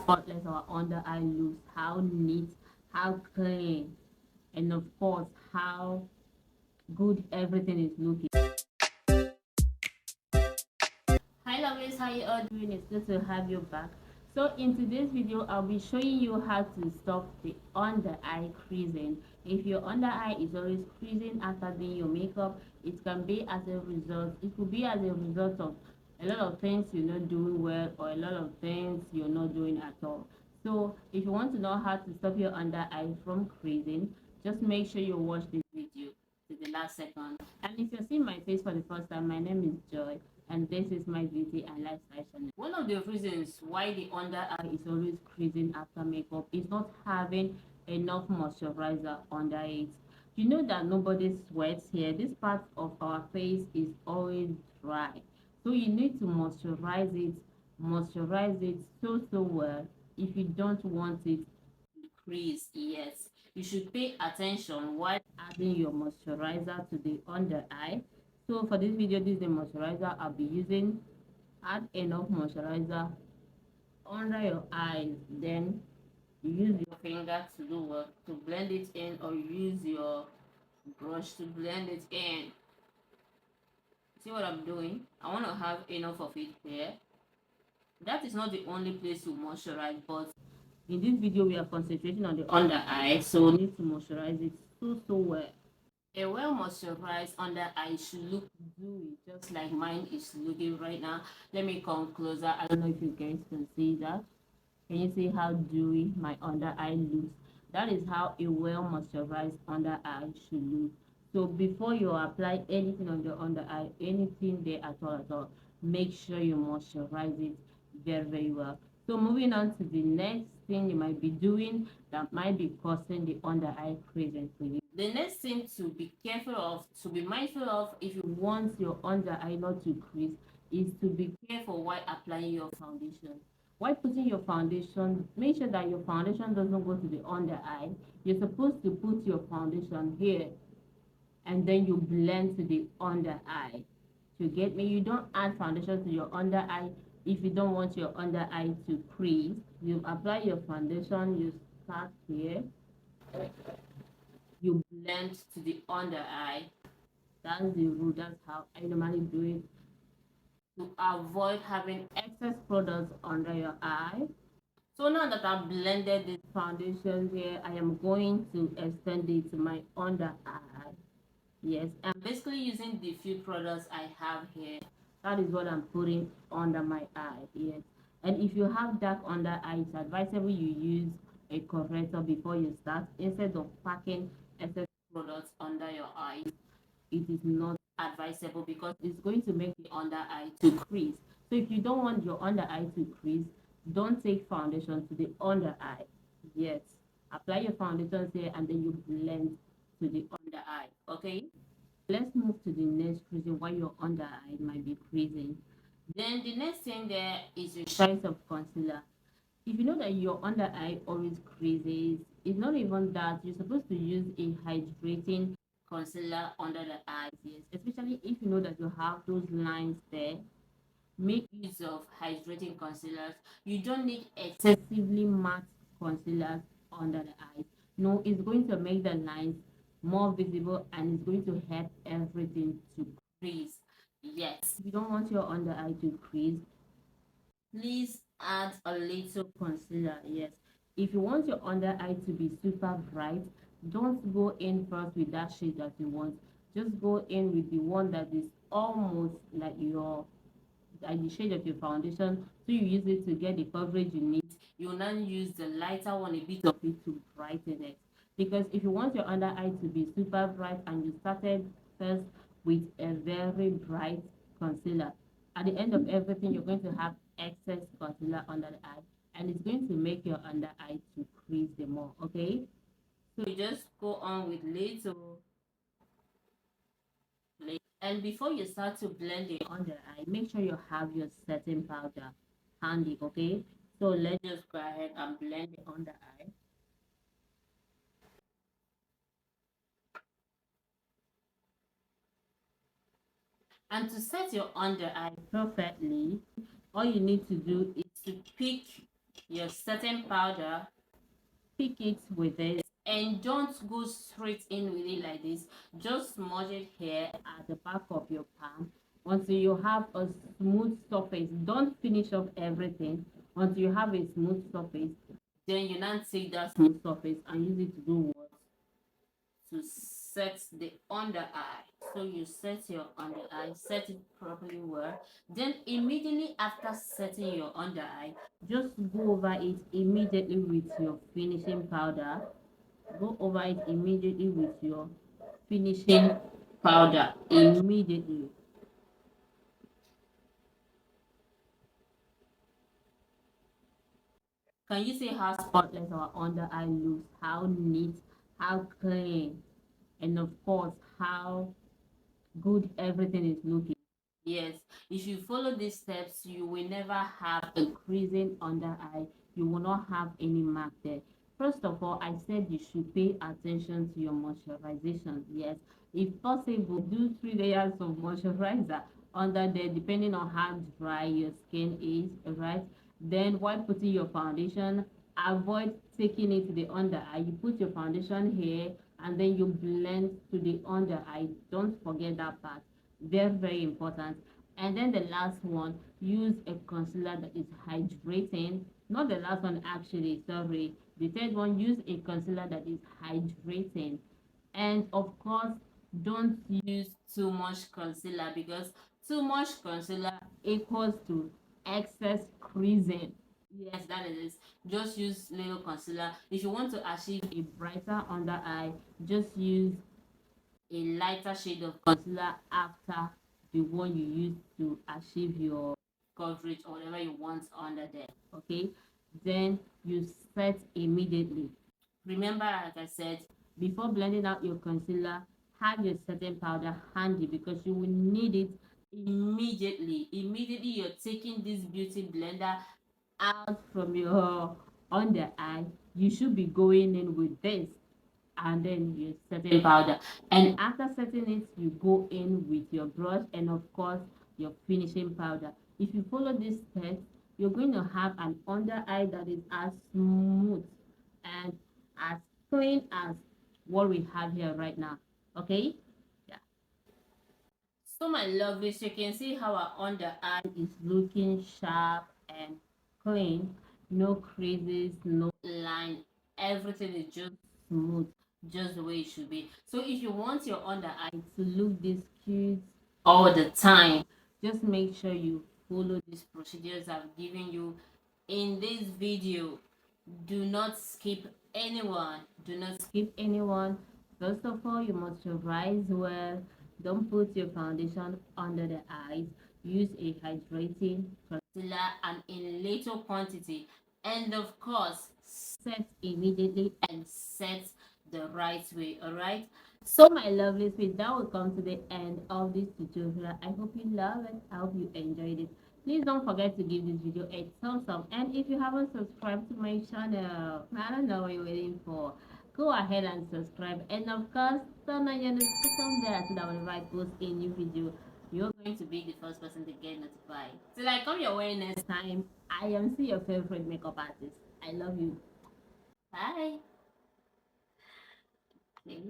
spotless our under eye looks, how neat, how clean, and of course how good everything is looking. Hi lovelies, how you all doing? It's good to have you back. So in today's video, I'll be showing you how to stop the under eye creasing. If your under eye is always creasing after doing your makeup, it can be as a result, it could be as a result of a lot of things you're not doing well or a lot of things you're not doing at all. So if you want to know how to stop your under eye from creasing, just make sure you watch this video to the last second. And if you're seeing my face for the first time, my name is Joy and this is my beauty and lifestyle channel. One of the reasons why the under eye is always creasing after makeup is not having enough moisturizer under it. You know that nobody sweats here. This part of our face is always dry. So you need to moisturize it so well if you don't want it to crease. Yes, you should pay attention while adding your moisturizer to the under eye. So for this video, this is the moisturizer I'll be using. Add enough moisturizer under your eyes, then you use your finger to do what, to blend it in, or use your brush to blend it in. See what I'm doing? I want to have enough of it here. That is not the only place to moisturize, but in this video we are concentrating on the under eye, so we need to moisturize it so well. A well moisturized under eye should look dewy, just like mine is looking right now. Let me come closer. I don't know if you guys can see that. Can you see how dewy my under eye looks? That is how a well moisturized under eye should look. So before you apply anything on your under eye, anything there at all, make sure you moisturize it very well. So moving on to the next thing you might be doing that might be causing the under eye creasing for you. The next thing to be careful of, to be mindful of if you want your under eye not to crease, is to be careful while applying your foundation. While putting your foundation, make sure that your foundation doesn't go to the under eye. You're supposed to put your foundation here and then you blend to the under eye. To get me, you don't add foundation to your under eye if you don't want your under eye to crease. You apply your foundation, you start here, you blend to the under eye. That's the rule, that's how I normally do it to avoid having excess products under your eye. So now that I've blended this foundation here, I am going to extend it to my under eye. Yes, I'm basically using the few products I have here. That is what I'm putting under my eye. Yes, and if you have dark under eye, it's advisable you use a corrector before you start instead of packing excess products under your eyes. It is not advisable because it's going to make the under eye to crease. So if you don't want your under eye to crease, don't take foundation to the under eye. Yes, apply your foundation here and then you blend to the under eye. Okay, let's move to the next reason why your under eye might be creasing. Then the next thing there is your choice of concealer. If you know that your under eye always creases, it's not even that. You're supposed to use a hydrating concealer under the eyes, yes, especially if you know that you have those lines there. Make use of hydrating concealers. You don't need excessively matte concealers under the eyes. No, it's going to make the lines more visible and it's going to help everything to crease. Yes, if you don't want your under eye to crease, please add a little concealer. Yes, if you want your under eye to be super bright, don't go in first with that shade that you want. Just go in with the one that is almost like your like the shade of your foundation, so you use it to get the coverage you need. You will now use the lighter one, a bit of it, to brighten it. Because if you want your under eye to be super bright and you started first with a very bright concealer, at the end of everything you're going to have excess concealer under the eye and it's going to make your under eye to crease the more. Okay, so you just go on with little. And before you start to blend it under eye, make sure you have your setting powder handy. Okay, so let's just go ahead and blend it under eye. And to set your under eye perfectly, all you need to do is to pick your setting powder, pick it with this, and don't go straight in with it like this. Just smudge it here at the back of your palm until you have a smooth surface. Don't finish off everything until you have a smooth surface. Then you now take that smooth surface and use it to do what? To set the under eye. So you set your under eye, set it properly well. Then immediately after setting your under eye, just go over it immediately with your finishing powder. Go over it immediately with your finishing powder immediately. Can you see how spotless our under eye looks? How neat, how clean, and of course how good everything is looking. Yes, if you follow these steps, you will never have a creasing under eye. You will not have any mark there. First of all, I said you should pay attention to your moisturization. Yes, if possible, do 3 layers of moisturizer under there, depending on how dry your skin is, right? Then while putting your foundation, avoid taking it to the under eye. You put your foundation here and then you blend to the under eye. Don't forget that part. Very, very important. And then the last one, use a concealer that is hydrating. Not the last one, actually, sorry. The third one, use a concealer that is hydrating. And of course, don't use too much concealer because too much concealer equals to excess creasing. Yes, that is it. Just use little concealer. If you want to achieve a brighter under eye, just use a lighter shade of concealer after the one you use to achieve your coverage or whatever you want under there. Okay, then you set immediately. Remember, like I said, before blending out your concealer, have your setting powder handy because you will need it immediately you're taking this beauty blender out from your under eye. You should be going in with this and then you setting powder, and after setting it you go in with your brush and of course your finishing powder. If you follow these steps, you're going to have an under eye that is as smooth and as clean as what we have here right now. Okay, yeah. So my lovelies, you can see how our under eye is looking sharp and clean. No creases, no line. Everything is just smooth, just the way it should be. So if you want your under eye to look this cute all the time, just make sure you follow these procedures I've given you in this video. Do not skip anyone. Do not skip anyone. First of all, you moisturize well. Don't put your foundation under the eyes. Use a hydrating concealer and in little quantity. And of course, set immediately and set the right way. Alright? So my lovelies, with that will come to the end of this tutorial. I hope you love it. I hope you enjoyed it. Please don't forget to give this video a thumbs up, and if you haven't subscribed to my channel, I don't know what you're waiting for. Go ahead and subscribe, and of course turn on your notification bell so that whenever I post a new video, you're going to be the first person to get notified. Till I come your way next time, I am still your favorite makeup artist. I love you. Bye. Okay.